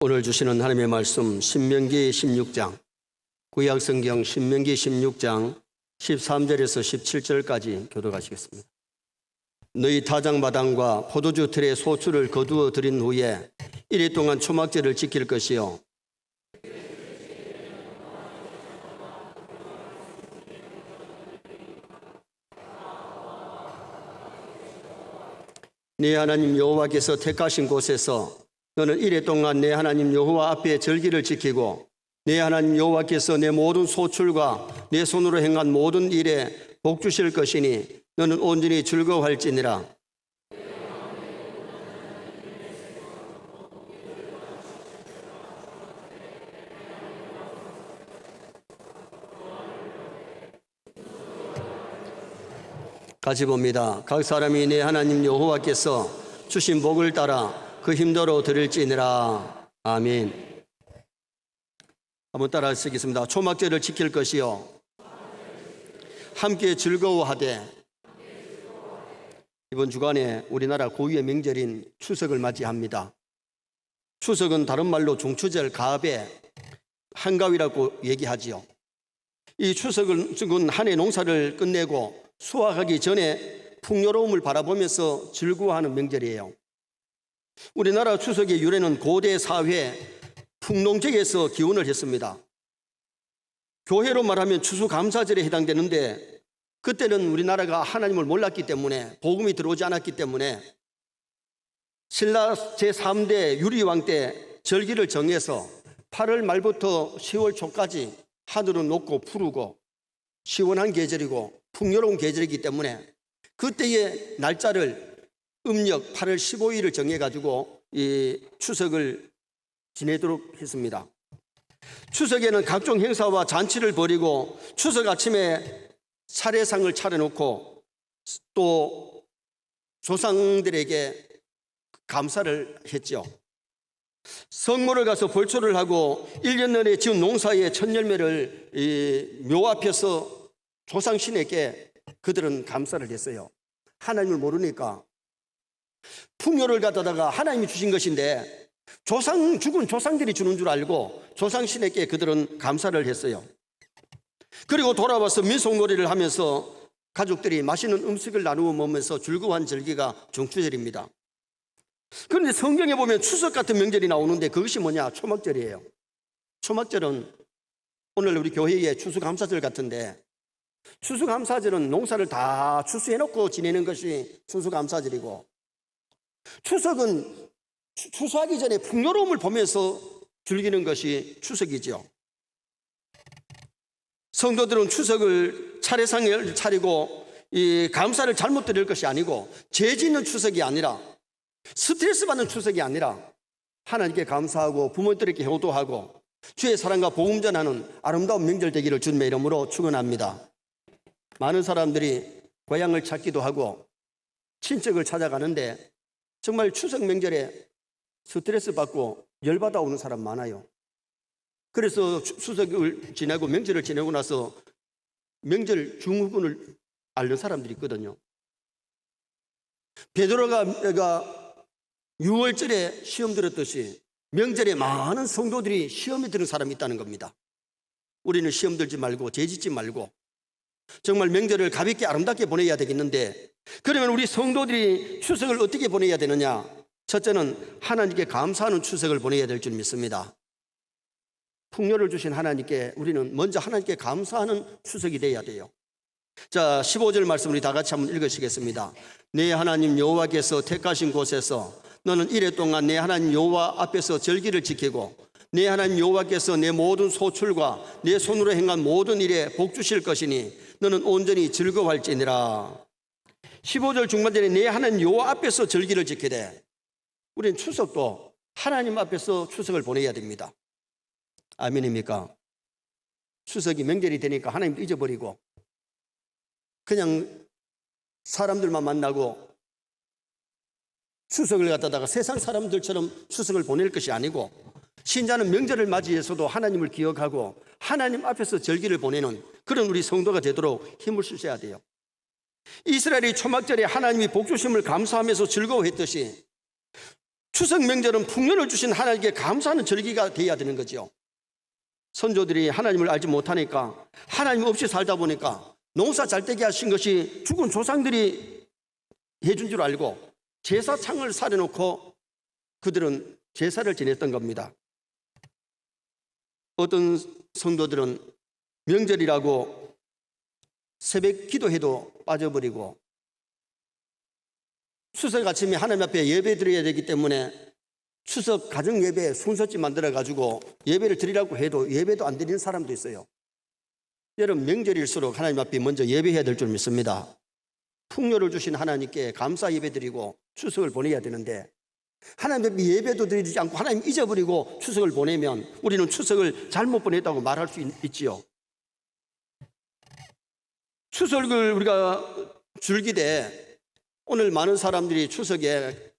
오늘 주시는 하나님의 말씀 신명기 16장, 구약성경 신명기 16장 13절에서 17절까지 교독하시겠습니다. 너희 타작마당과 포도주 틀에 소출을 거두어 들인 후에 이래 동안 초막절을 지킬 것이요 네 하나님 여호와께서 택하신 곳에서 너는 이래 동안 내 하나님 여호와 앞에 절기를 지키고 내 하나님 여호와께서 내 모든 소출과 내 손으로 행한 모든 일에 복 주실 것이니 너는 온전히 즐거워할지니라. 같이 봅니다. 각 사람이 내 하나님 여호와께서 주신 복을 따라 그 힘대로 드릴지니라. 아멘. 한번 따라 쓰겠습니다. 초막절을 지킬 것이요 함께 즐거워하되. 이번 주간에 우리나라 고유의 명절인 추석을 맞이합니다. 추석은 다른 말로 중추절, 가배, 한가위라고 얘기하지요. 이 추석은 한 해 농사를 끝내고 수확하기 전에 풍요로움을 바라보면서 즐거워하는 명절이에요. 우리나라 추석의 유래는 고대 사회 풍농제에서 기원을 했습니다. 교회로 말하면 추수감사절에 해당되는데 그때는 우리나라가 하나님을 몰랐기 때문에 복음이 들어오지 않았기 때문에 신라 제3대 유리왕 때 절기를 정해서 8월 말부터 10월 초까지 하늘은 높고 푸르고 시원한 계절이고 풍요로운 계절이기 때문에 그때의 날짜를 음력 8월 15일을 정해가지고 이 추석을 지내도록 했습니다. 추석에는 각종 행사와 잔치를 벌이고 추석 아침에 차례상을 차려놓고 또 조상들에게 감사를 했죠. 성모를 가서 벌초를 하고 1년 내내 지은 농사의 첫 열매를 묘 앞에서 조상신에게 그들은 감사를 했어요. 하나님을 모르니까 풍요를 갖다가 하나님이 주신 것인데 죽은 조상들이 주는 줄 알고 조상신에게 그들은 감사를 했어요. 그리고 돌아와서 민속놀이를 하면서 가족들이 맛있는 음식을 나누어 먹으면서 즐거워한 절기가 중추절입니다. 그런데 성경에 보면 추석 같은 명절이 나오는데 그것이 뭐냐? 초막절이에요. 초막절은 오늘 우리 교회의 추수감사절 같은데 추수감사절은 농사를 다 추수해놓고 지내는 것이 추수감사절이고 추석은 추수하기 전에 풍요로움을 보면서 즐기는 것이 추석이죠. 성도들은 추석을 차례상을 차리고 이 감사를 잘못 드릴 것이 아니고 죄 짓는 추석이 아니라 스트레스 받는 추석이 아니라 하나님께 감사하고 부모들에게 효도하고 주의 사랑과 복음 전하는 아름다운 명절 되기를 주님의 이름으로 축원합니다. 많은 사람들이 고향을 찾기도 하고 친척을 찾아가는데 정말 추석 명절에 스트레스 받고 열받아 오는 사람 많아요. 그래서 추석을 지내고 명절을 지내고 나서 명절 증후군을 앓는 사람들이 있거든요. 베드로가 6월절에 시험 들었듯이 명절에 많은 성도들이 시험에 드는 사람이 있다는 겁니다. 우리는 시험 들지 말고 죄 짓지 말고 정말 명절을 가볍게 아름답게 보내야 되겠는데 그러면 우리 성도들이 추석을 어떻게 보내야 되느냐? 첫째는 하나님께 감사하는 추석을 보내야 될 줄 믿습니다. 풍요를 주신 하나님께 우리는 먼저 하나님께 감사하는 추석이 되어야 돼요. 자, 15절 말씀 우리 다 같이 한번 읽으시겠습니다. 내 하나님 여호와께서 택하신 곳에서 너는 이래 동안 내 하나님 여호와 앞에서 절기를 지키고 내 하나님 여호와께서 내 모든 소출과 내 손으로 행한 모든 일에 복 주실 것이니 너는 온전히 즐거워할지니라. 15절 중반절에 내 하나님 여호와 앞에서 절기를 지키되 우리는 추석도 하나님 앞에서 추석을 보내야 됩니다. 아멘입니까? 추석이 명절이 되니까 하나님도 잊어버리고 그냥 사람들만 만나고 추석을 갖다가 세상 사람들처럼 추석을 보낼 것이 아니고 신자는 명절을 맞이해서도 하나님을 기억하고 하나님 앞에서 절기를 보내는 그런 우리 성도가 되도록 힘을 쓰셔야 돼요. 이스라엘이 초막절에 하나님이 복 주심을 감사하면서 즐거워했듯이 추석 명절은 풍년을 주신 하나님께 감사하는 절기가 되어야 되는 거죠. 선조들이 하나님을 알지 못하니까, 하나님 없이 살다 보니까 농사 잘 되게 하신 것이 죽은 조상들이 해준 줄 알고 제사창을 사려놓고 그들은 제사를 지냈던 겁니다. 어떤 성도들은 명절이라고 새벽 기도해도 빠져버리고, 추석 아침에 하나님 앞에 예배 드려야 되기 때문에 추석 가정 예배 순서집 만들어가지고 예배를 드리라고 해도 예배도 안 드리는 사람도 있어요. 여러분, 명절일수록 하나님 앞에 먼저 예배해야 될 줄 믿습니다. 풍요를 주신 하나님께 감사 예배 드리고 추석을 보내야 되는데, 하나님 앞에 예배도 드리지 않고 하나님 잊어버리고 추석을 보내면 우리는 추석을 잘못 보냈다고 말할 수 있지요. 추석을 우리가 즐기되, 오늘 많은 사람들이 추석에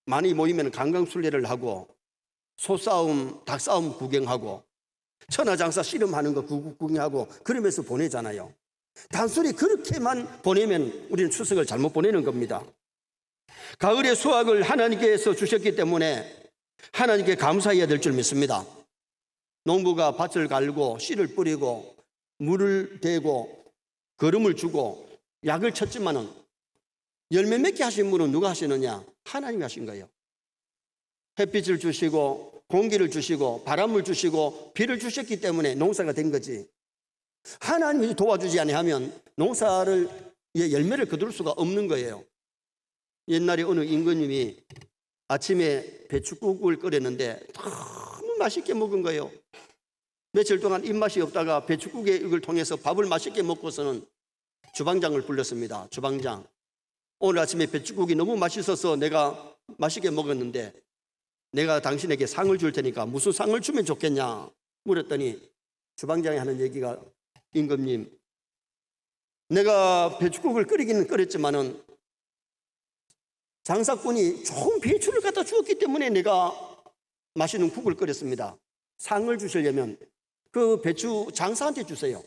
많이 모이면 강강술래를 하고 소싸움, 닭싸움 구경하고 천하장사 씨름하는 거 구경하고 그러면서 보내잖아요. 단순히 그렇게만 보내면 우리는 추석을 잘못 보내는 겁니다. 가을의 수확을 하나님께서 주셨기 때문에 하나님께 감사해야 될 줄 믿습니다. 농부가 밭을 갈고 씨를 뿌리고 물을 대고 거름을 주고 약을 쳤지만은 열매 맺게 하신 분은 누가 하시느냐? 하나님이 하신 거예요. 햇빛을 주시고 공기를 주시고 바람을 주시고 비를 주셨기 때문에 농사가 된 거지, 하나님이 도와주지 아니하면 농사를 열매를 거둘 수가 없는 거예요. 옛날에 어느 임금님이 아침에 배춧국을 끓였는데 너무 맛있게 먹은 거예요. 며칠 동안 입맛이 없다가 배춧국에 이걸 통해서 밥을 맛있게 먹고서는 주방장을 불렀습니다. 주방장, 오늘 아침에 배춧국이 너무 맛있어서 내가 맛있게 먹었는데 내가 당신에게 상을 줄 테니까 무슨 상을 주면 좋겠냐 물었더니 주방장이 하는 얘기가, 임금님, 내가 배춧국을 끓이기는 끓였지만은 장사꾼이 좋은 배추를 갖다 주었기 때문에 내가 맛있는 국을 끓였습니다. 상을 주시려면 그 배추 장사한테 주세요.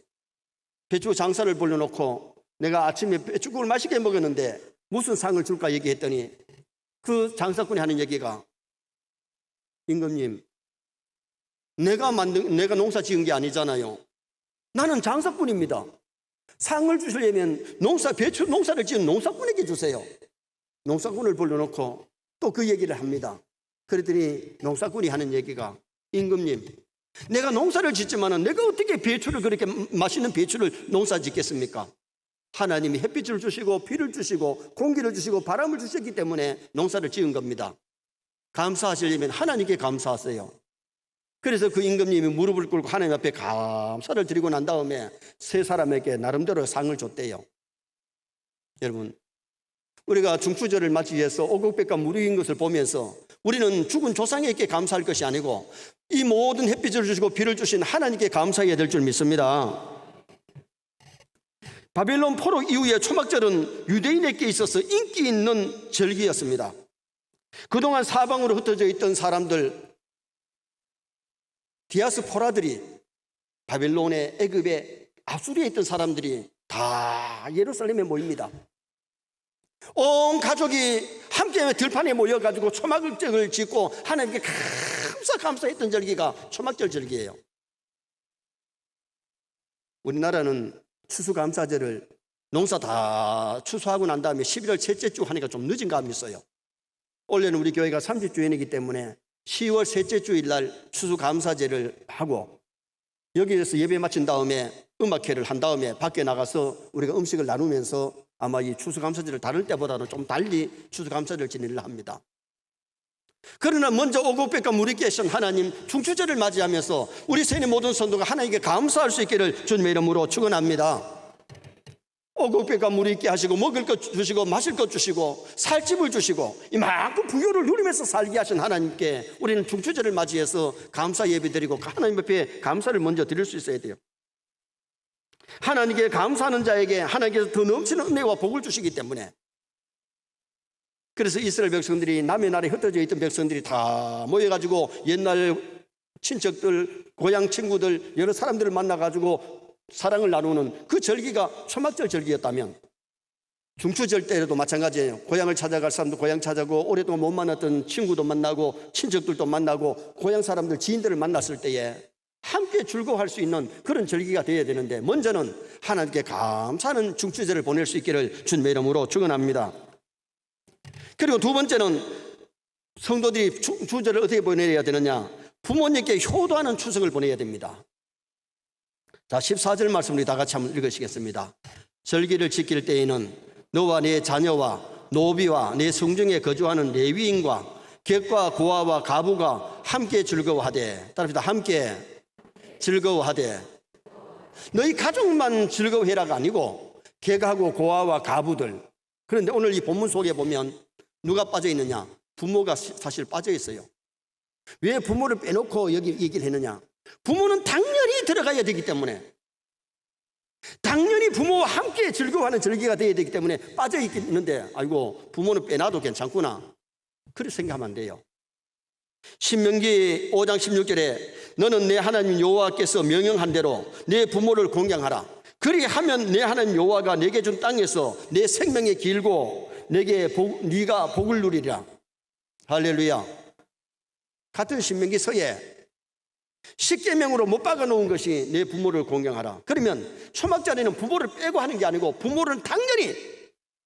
배추 장사를 불러놓고 내가 아침에 배추국을 맛있게 먹었는데 무슨 상을 줄까 얘기했더니 그 장사꾼이 하는 얘기가, 임금님, 내가 농사 지은 게 아니잖아요. 나는 장사꾼입니다. 상을 주시려면 배추 농사를 지은 농사꾼에게 주세요. 농사꾼을 불러놓고 또 그 얘기를 합니다. 그랬더니 농사꾼이 하는 얘기가, 임금님, 내가 농사를 짓지만은 내가 어떻게 배추를, 그렇게 맛있는 배추를 농사 짓겠습니까? 하나님이 햇빛을 주시고 비를 주시고 공기를 주시고 바람을 주셨기 때문에 농사를 지은 겁니다. 감사하시려면 하나님께 감사하세요. 그래서 그 임금님이 무릎을 꿇고 하나님 앞에 감사를 드리고 난 다음에 세 사람에게 나름대로 상을 줬대요. 여러분, 우리가 중추절을 맞이해서 오곡백과 무르익은 것을 보면서 우리는 죽은 조상에게 감사할 것이 아니고 이 모든 햇빛을 주시고 비를 주신 하나님께 감사해야 될 줄 믿습니다. 바벨론 포로 이후에 초막절은 유대인에게 있어서 인기 있는 절기였습니다. 그동안 사방으로 흩어져 있던 사람들, 디아스포라들이, 바벨론에, 애굽에, 아수리에 있던 사람들이 다 예루살렘에 모입니다. 온 가족이 함께 들판에 모여가지고 초막절을 짓고 하나님께 감사했던 절기가 초막절 절기예요. 우리나라는 추수감사절을 농사 다 추수하고 난 다음에 11월 셋째 주 하니까 좀 늦은 감이 있어요. 원래는 우리 교회가 30주년이기 때문에 10월 셋째 주일 날 추수감사제를 하고 여기에서 예배 마친 다음에 음악회를 한 다음에 밖에 나가서 우리가 음식을 나누면서 아마 이 추수감사제를 다를 때보다는 좀 달리 추수감사를 지내려 합니다. 그러나 먼저 오곡백과 무리께 하신 하나님 중추절을 맞이하면서 우리 세계 모든 성도가 하나님께 감사할 수 있기를 주님의 이름으로 축원합니다. 오곡백과 무리께 하시고 먹을 것 주시고 마실 것 주시고 살 집을 주시고 이만큼 부유를 누리면서 살게 하신 하나님께 우리는 중추절을 맞이해서 감사 예배드리고 하나님 앞에 감사를 먼저 드릴 수 있어야 돼요. 하나님께 감사하는 자에게 하나님께서 더 넘치는 은혜와 복을 주시기 때문에, 그래서 이스라엘 백성들이 남의 나라에 흩어져 있던 백성들이 다 모여가지고 옛날 친척들, 고향 친구들, 여러 사람들을 만나가지고 사랑을 나누는 그 절기가 초막절 절기였다면 중추절 때에도 마찬가지예요. 고향을 찾아갈 사람도 고향 찾아고, 오랫동안 못 만났던 친구도 만나고 친척들도 만나고 고향 사람들, 지인들을 만났을 때에 함께 즐거워할 수 있는 그런 절기가 되어야 되는데, 먼저는 하나님께 감사하는 중추절을 보낼 수 있기를 주님의 이름으로 축원합니다. 그리고 두 번째는 성도들이 주절을 어떻게 보내야 되느냐? 부모님께 효도하는 추석을 보내야 됩니다. 자, 14절 말씀 우리 다 같이 한번 읽으시겠습니다. 절기를 지킬 때에는 너와 네 자녀와 노비와 네 성중에 거주하는 레위인과 객과 고아와 가부가 함께 즐거워하되, 따라합니다. 함께 즐거워하되. 너희 가족만 즐거워해라가 아니고 객하고 고아와 가부들. 그런데 오늘 이 본문 속에 보면 누가 빠져 있느냐? 부모가 사실 빠져 있어요. 왜 부모를 빼놓고 여기 얘기를 했느냐? 부모는 당연히 들어가야 되기 때문에, 당연히 부모와 함께 즐거워하는 절기가 되어야 되기 때문에 빠져 있는데, 아이고 부모는 빼놔도 괜찮구나, 그렇게 생각하면 안 돼요. 신명기 5장 16절에 너는 내 하나님 여호와께서 명령한 대로 내 부모를 공경하라. 그리하면 내 하나님 여호와가 내게 준 땅에서 내 생명이 길고 네가 복을 누리리라. 할렐루야. 같은 신명기서에 10계명으로 못 박아놓은 것이 내 부모를 공경하라. 그러면 초막절에는 부모를 빼고 하는 게 아니고, 부모는 당연히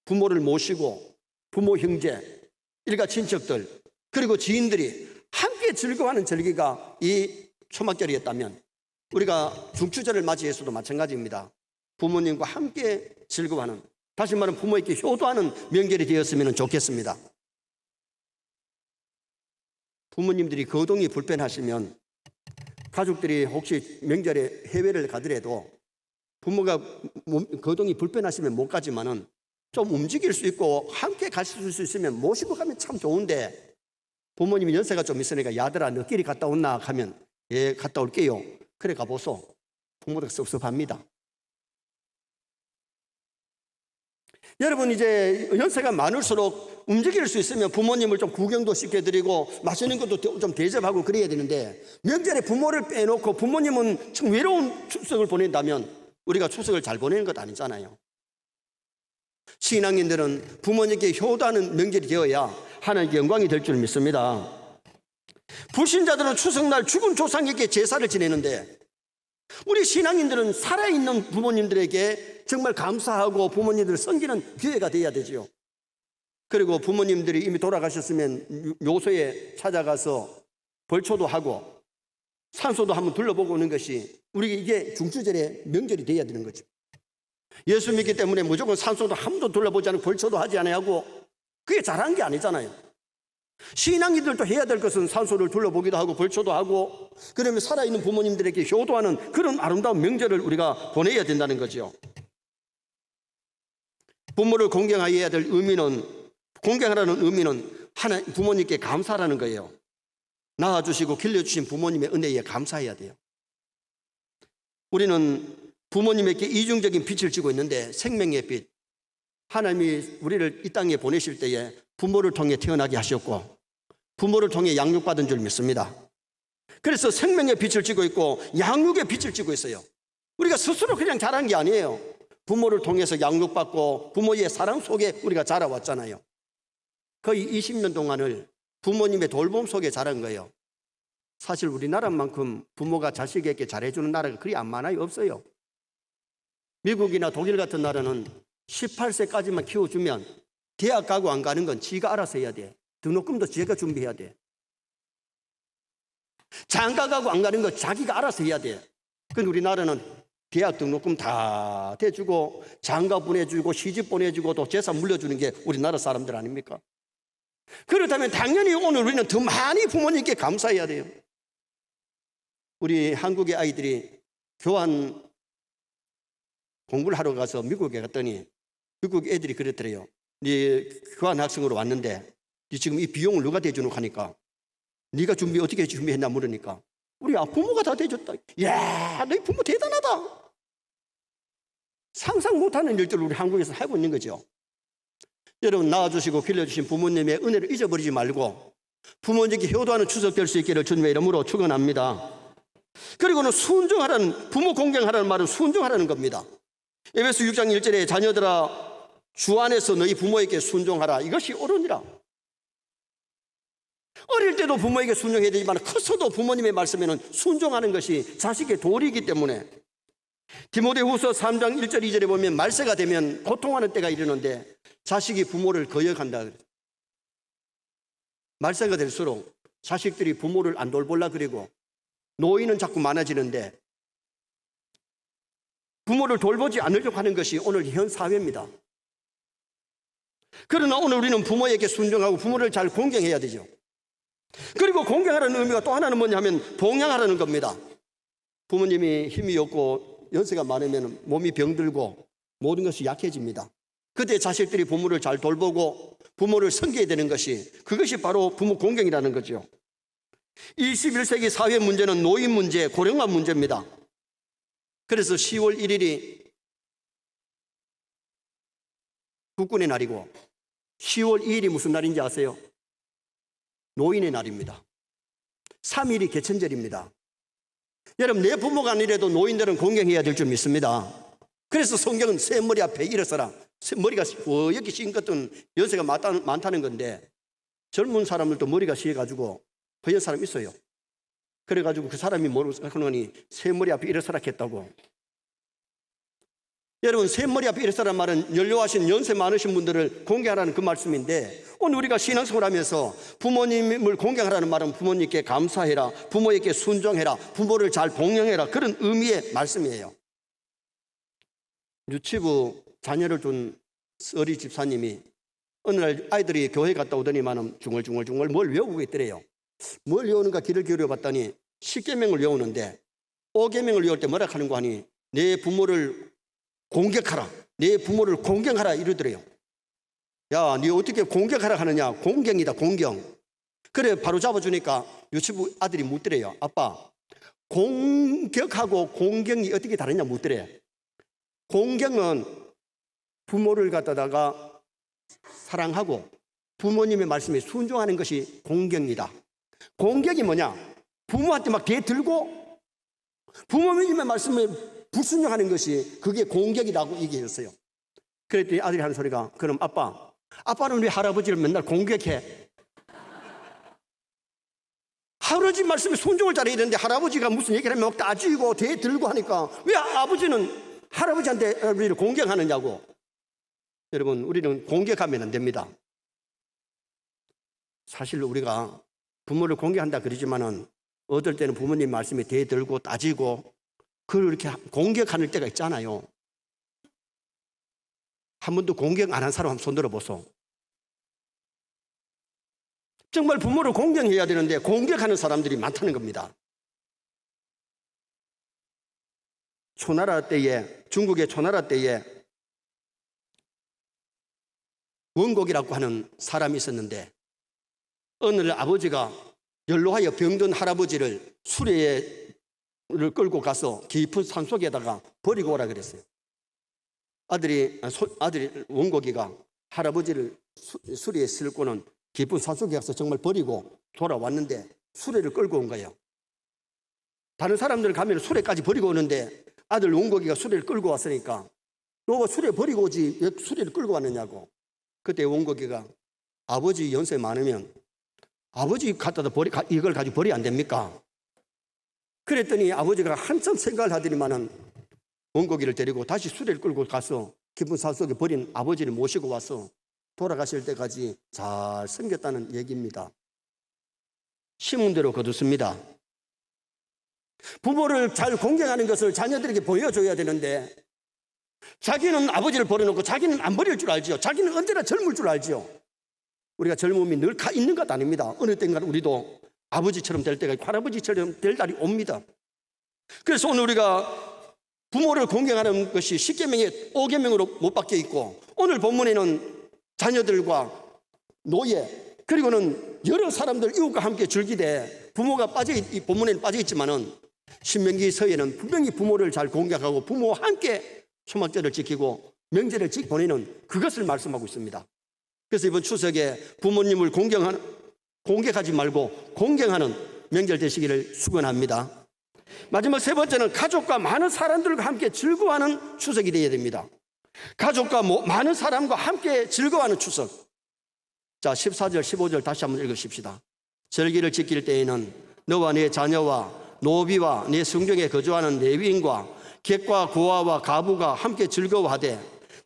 부모를 모시고 부모 형제, 일가 친척들, 그리고 지인들이 함께 즐거워하는 절기가 이 초막절이었다면, 우리가 중추절을 맞이해서도 마찬가지입니다. 부모님과 함께 즐거워하는, 다시 말하면 부모에게 효도하는 명절이 되었으면 좋겠습니다. 부모님들이 거동이 불편하시면, 가족들이 혹시 명절에 해외를 가더라도 부모가 거동이 불편하시면 못 가지만은 좀 움직일 수 있고 함께 가실 수 있으면 모시고 가면 참 좋은데, 부모님이 연세가 좀 있으니까 야들아 너끼리 갔다 온나 하면 예 갔다 올게요, 그래 가보소. 부모도 섭섭합니다. 여러분, 이제 연세가 많을수록 움직일 수 있으면 부모님을 좀 구경도 시켜드리고 맛있는 것도 좀 대접하고 그래야 되는데, 명절에 부모를 빼놓고 부모님은 참 외로운 추석을 보낸다면 우리가 추석을 잘 보내는 것 아니잖아요. 신앙인들은 부모님께 효도하는 명절이 되어야 하나님께 영광이 될 줄 믿습니다. 불신자들은 추석날 죽은 조상에게 제사를 지내는데, 우리 신앙인들은 살아있는 부모님들에게 정말 감사하고 부모님들을 섬기는 기회가 되어야 되죠. 그리고 부모님들이 이미 돌아가셨으면 묘소에 찾아가서 벌초도 하고 산소도 한번 둘러보고 오는 것이 우리 이게 중추절의 명절이 되어야 되는 거죠. 예수 믿기 때문에 무조건 산소도 한 번도 둘러보지 않고 벌초도 하지 않아야 하고, 그게 잘한 게 아니잖아요. 신앙인들도 해야 될 것은 산소를 둘러보기도 하고 벌초도 하고, 그러면 살아있는 부모님들에게 효도하는 그런 아름다운 명절을 우리가 보내야 된다는 거죠. 부모를 공경해야 될 의미는, 공경하라는 의미는 하나님 부모님께 감사하라는 거예요. 낳아주시고 길러주신 부모님의 은혜에 감사해야 돼요. 우리는 부모님에게 이중적인 빛을 지고 있는데, 생명의 빛, 하나님이 우리를 이 땅에 보내실 때에 부모를 통해 태어나게 하셨고 부모를 통해 양육받은 줄 믿습니다. 그래서 생명의 빛을 지고 있고 양육의 빛을 지고 있어요. 우리가 스스로 그냥 자란 게 아니에요. 부모를 통해서 양육받고 부모의 사랑 속에 우리가 자라왔잖아요. 거의 20년 동안을 부모님의 돌봄 속에 자란 거예요. 사실 우리나라만큼 부모가 자식에게 잘해주는 나라가 그리 안 많아요. 없어요. 미국이나 독일 같은 나라는 18세까지만 키워주면 대학 가고 안 가는 건 지가 알아서 해야 돼. 등록금도 지가 준비해야 돼. 장가 가고 안 가는 건 자기가 알아서 해야 돼. 근데 우리나라는 대학 등록금 다 대주고 장가 보내주고 시집 보내주고 또 재산 물려주는 게 우리나라 사람들 아닙니까? 그렇다면 당연히 오늘 우리는 더 많이 부모님께 감사해야 돼요. 우리 한국의 아이들이 교환 공부를 하러 가서 미국에 갔더니 미국 애들이 그랬더래요. 네 교환 학생으로 왔는데 네 지금 이 비용을 누가 대주노 하니까, 네가 어떻게 준비했나 물으니까 우리 부모가 다 대줬다. 이야, 너희 부모 대단하다. 상상 못하는 일들을 우리 한국에서 하고 있는 거죠. 여러분, 낳아주시고 길러주신 부모님의 은혜를 잊어버리지 말고 부모님께 효도하는 추석 될 수 있기를 주님의 이름으로 축원합니다. 그리고는 순종하라는, 부모 공경하라는 말은 순종하라는 겁니다. 에베소 6장 1절에 자녀들아 주 안에서 너희 부모에게 순종하라. 이것이 옳으니라. 어릴 때도 부모에게 순종해야 되지만 커서도 부모님의 말씀에는 순종하는 것이 자식의 도리이기 때문에 디모데후서 3장 1절 2절에 보면 말세가 되면 고통하는 때가 이르는데 자식이 부모를 거역한다. 말세가 될수록 자식들이 부모를 안 돌보려 그리고 노인은 자꾸 많아지는데 부모를 돌보지 않으려고 하는 것이 오늘 현 사회입니다. 그러나 오늘 우리는 부모에게 순종하고 부모를 잘 공경해야 되죠. 그리고 공경하라는 의미가 또 하나는 뭐냐 하면 봉양하라는 겁니다. 부모님이 힘이 없고 연세가 많으면 몸이 병들고 모든 것이 약해집니다. 그때 자식들이 부모를 잘 돌보고 부모를 섬겨야 되는 것이, 그것이 바로 부모 공경이라는 거죠. 21세기 사회 문제는 노인 문제, 고령화 문제입니다. 그래서 10월 1일이 국군의 날이고 10월 2일이 무슨 날인지 아세요? 노인의 날입니다. 3일이 개천절입니다. 여러분, 내 부모가 아니라도 노인들은 공경해야 될 줄 믿습니다. 그래서 성경은 새 머리 앞에 일어서라. 머리가 여기 씌인 것은 연세가 많다는 건데 젊은 사람들도 머리가 씌어가지고 허연 사람 있어요. 그래가지고 그 사람이 뭐라고 하느니 새 머리 앞에 일어서라 했다고. 여러분, 새 머리 앞에 일어서라는 말은 연료하신 연세 많으신 분들을 공경하라는 그 말씀인데, 오늘 우리가 신앙생활 하면서 부모님을 공경하라는 말은 부모님께 감사해라, 부모에게 순종해라, 부모를 잘 봉양해라, 그런 의미의 말씀이에요. 유치부 자녀를 둔 어리 집사님이 어느 날 아이들이 교회 갔다 오더니만은 중얼중얼 뭘 외우고 있더래요. 뭘 외우는가 귀를 기울여 봤더니 10계명을 외우는데 5계명을 외울 때 뭐라 하는 거 하니 내 부모를 공격하라, 내 부모를 공경하라 이러더래요. 야, 네 어떻게 공격하라 하느냐? 공경이다, 공경. 그래 바로 잡아주니까 유치부 아들이 묻더래요. 아빠, 공격하고 공경이 어떻게 다르냐 묻더래. 공경은 부모를 갖다가 사랑하고 부모님의 말씀에 순종하는 것이 공경이다. 공격이 뭐냐? 부모한테 막 대들고 부모님의 말씀에 불순종하는 것이 그게 공격이라고 얘기했어요. 그랬더니 아들이 하는 소리가, 그럼 아빠는 왜 할아버지를 맨날 공격해? 할아버지 말씀에 순종을 잘해야 되는데 할아버지가 무슨 얘기를 하면 막 따지고 대들고 하니까 왜 아버지는 할아버지한테 할아버지를 공격하느냐고. 여러분, 우리는 공격하면 안 됩니다. 사실 우리가 부모를 공격한다 그러지만은 어떨 때는 부모님 말씀에 대들고 따지고 그걸 이렇게 공격하는 때가 있잖아요. 한 번도 공격 안 한 사람 한번 손 들어보소. 정말 부모를 공경해야 되는데 공격하는 사람들이 많다는 겁니다. 초나라 때에, 중국의 초나라 때에 원곡이라고 하는 사람이 있었는데 어느 날 아버지가 연로하여 병든 할아버지를 수레를 끌고 가서 깊은 산속에다가 버리고 오라 그랬어요. 아들이 원곡이가 할아버지를 수레에 싣고는 깊은 산속에 가서 정말 버리고 돌아왔는데 수레를 끌고 온 거예요. 다른 사람들 가면 수레까지 버리고 오는데 아들 원곡이가 수레를 끌고 왔으니까 너 수레 버리고 오지 왜 수레를 끌고 왔느냐고. 그때 원곡이가 아버지 연세 많으면 아버지 갖다다 이걸 가지고 버리 안 됩니까? 그랬더니 아버지가 한참 생각을 하더니만은 원곡이를 데리고 다시 수레를 끌고 가서 깊은 산속에 버린 아버지를 모시고 와서 돌아가실 때까지 잘 섬겼다는 얘기입니다. 심은 대로 거두습니다. 부모를 잘 공경하는 것을 자녀들에게 보여줘야 되는데 자기는 아버지를 버려놓고 자기는 안 버릴 줄 알지요. 자기는 언제나 젊을 줄 알지요. 우리가 젊음이 늘 있는 것 아닙니다. 어느 때인가 우리도 아버지처럼 될 때가 있고 할아버지처럼 될 날이 옵니다. 그래서 오늘 우리가 부모를 공경하는 것이 10계명에 5계명으로 못 박혀 있고 오늘 본문에는 자녀들과 노예 그리고는 여러 사람들 이웃과 함께 즐기되 부모가 이 본문에는 빠져 있지만은 신명기서에는 분명히 부모를 잘 공경하고 부모와 함께 초막절을 지키고 명절을 보내는 그것을 말씀하고 있습니다. 그래서 이번 추석에 부모님을 공격하지 말고 공경하는 명절 되시기를 축원합니다. 마지막 세 번째는 가족과 많은 사람들과 함께 즐거워하는 추석이 되어야 됩니다. 가족과 많은 사람과 함께 즐거워하는 추석. 자, 14절 15절 다시 한번 읽으십시다. 절기를 지킬 때에는 너와 네 자녀와 노비와 네 성경에 거주하는 레위인과 객과 고아와 가부가 함께 즐거워하되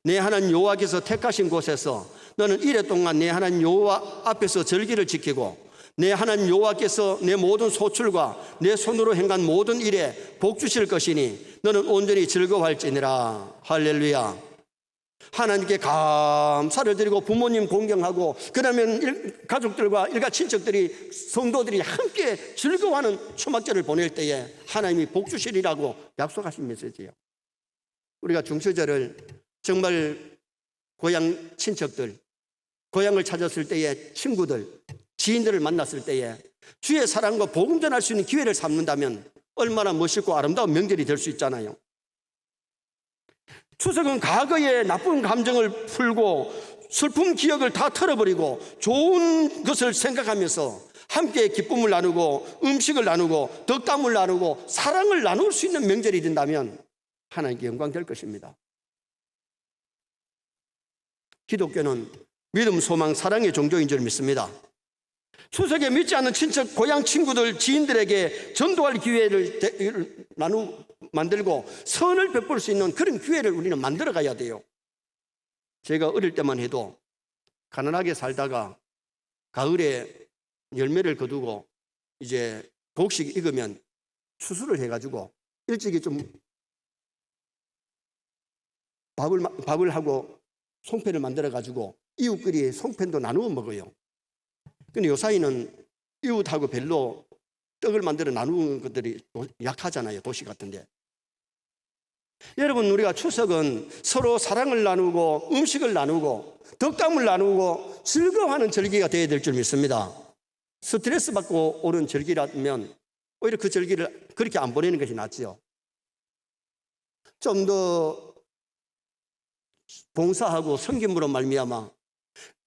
내 하나님 여호와께서 택하신 곳에서 너는 이래 동안 내 하나님 여호와 앞에서 절기를 지키고 내 하나님 여호와께서 내 모든 소출과 내 손으로 행한 모든 일에 복 주실 것이니 너는 온전히 즐거워할지니라. 할렐루야. 하나님께 감사를 드리고 부모님 공경하고 그러면 가족들과 일가 친척들이 성도들이 함께 즐거워하는 초막절을 보낼 때에 하나님이 복 주시리라고 약속하신 메시지예요. 우리가 중수절을 정말 고향 친척들, 고향을 찾았을 때에 친구들, 지인들을 만났을 때에 주의 사랑과 복음 전할 수 있는 기회를 삼는다면 얼마나 멋있고 아름다운 명절이 될 수 있잖아요. 추석은 과거의 나쁜 감정을 풀고 슬픈 기억을 다 털어버리고 좋은 것을 생각하면서 함께 기쁨을 나누고 음식을 나누고 덕담을 나누고 사랑을 나눌 수 있는 명절이 된다면 하나님께 영광 될 것입니다. 기독교는 믿음, 소망, 사랑의 종교인 줄 믿습니다. 추석에 믿지 않는 친척, 고향 친구들, 지인들에게 전도할 기회를 만들고 선을 베풀 수 있는 그런 기회를 우리는 만들어 가야 돼요. 제가 어릴 때만 해도 가난하게 살다가 가을에 열매를 거두고 이제 곡식 익으면 추수를 해가지고 일찍이 좀 밥을 하고 송편을 만들어가지고 이웃끼리 송편도 나누어 먹어요. 근데 요사이는 이웃하고 별로 떡을 만들어 나누는 것들이 약하잖아요. 도시 같은데. 여러분, 우리가 추석은 서로 사랑을 나누고 음식을 나누고 덕담을 나누고 즐거워하는 절기가 되어야 될 줄 믿습니다. 스트레스 받고 오는 절기라면 오히려 그 절기를 그렇게 안 보내는 것이 낫지요. 좀 더 봉사하고 섬김으로 말미암아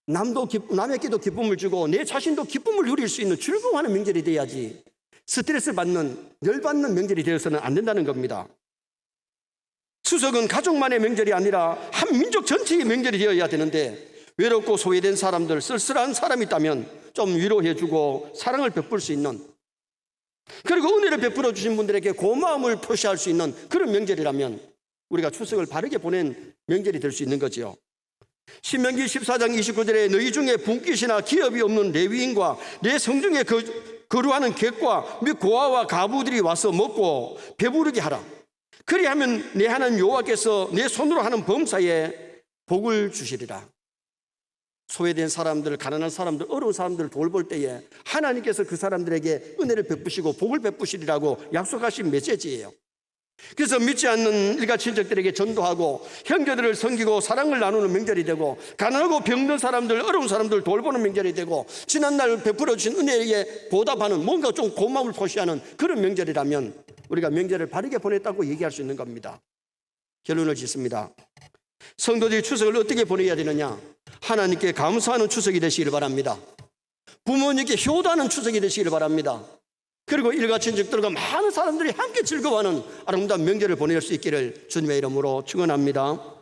남에게도 기쁨을 주고 내 자신도 기쁨을 누릴 수 있는 즐거워하는 명절이 돼야지 스트레스 받는, 열받는 명절이 되어서는 안 된다는 겁니다. 추석은 가족만의 명절이 아니라 한 민족 전체의 명절이 되어야 되는데 외롭고 소외된 사람들, 쓸쓸한 사람이 있다면 좀 위로해주고 사랑을 베풀 수 있는, 그리고 은혜를 베풀어 주신 분들에게 고마움을 표시할 수 있는 그런 명절이라면 우리가 추석을 바르게 보낸 명절이 될 수 있는 거죠. 신명기 14장 29절에 너희 중에 분깃이나 기업이 없는 레위인과 내 성중에 거류하는 객과 및 고아와 가부들이 와서 먹고 배부르게 하라. 그리하면 내 하나님 여호와께서 내 손으로 하는 범사에 복을 주시리라. 소외된 사람들, 가난한 사람들, 어려운 사람들을 돌볼 때에 하나님께서 그 사람들에게 은혜를 베푸시고 복을 베푸시리라고 약속하신 메시지예요. 그래서 믿지 않는 일가 친척들에게 전도하고 형제들을 섬기고 사랑을 나누는 명절이 되고 가난하고 병든 사람들, 어려운 사람들 돌보는 명절이 되고 지난날 베풀어 주신 은혜에 보답하는 뭔가 좀 고마움을 표시하는 그런 명절이라면 우리가 명절을 바르게 보냈다고 얘기할 수 있는 겁니다. 결론을 짓습니다. 성도들이 추석을 어떻게 보내야 되느냐? 하나님께 감사하는 추석이 되시길 바랍니다. 부모님께 효도하는 추석이 되시길 바랍니다. 그리고 일가 친척들과 많은 사람들이 함께 즐거워하는 아름다운 명절을 보낼 수 있기를 주님의 이름으로 축원합니다.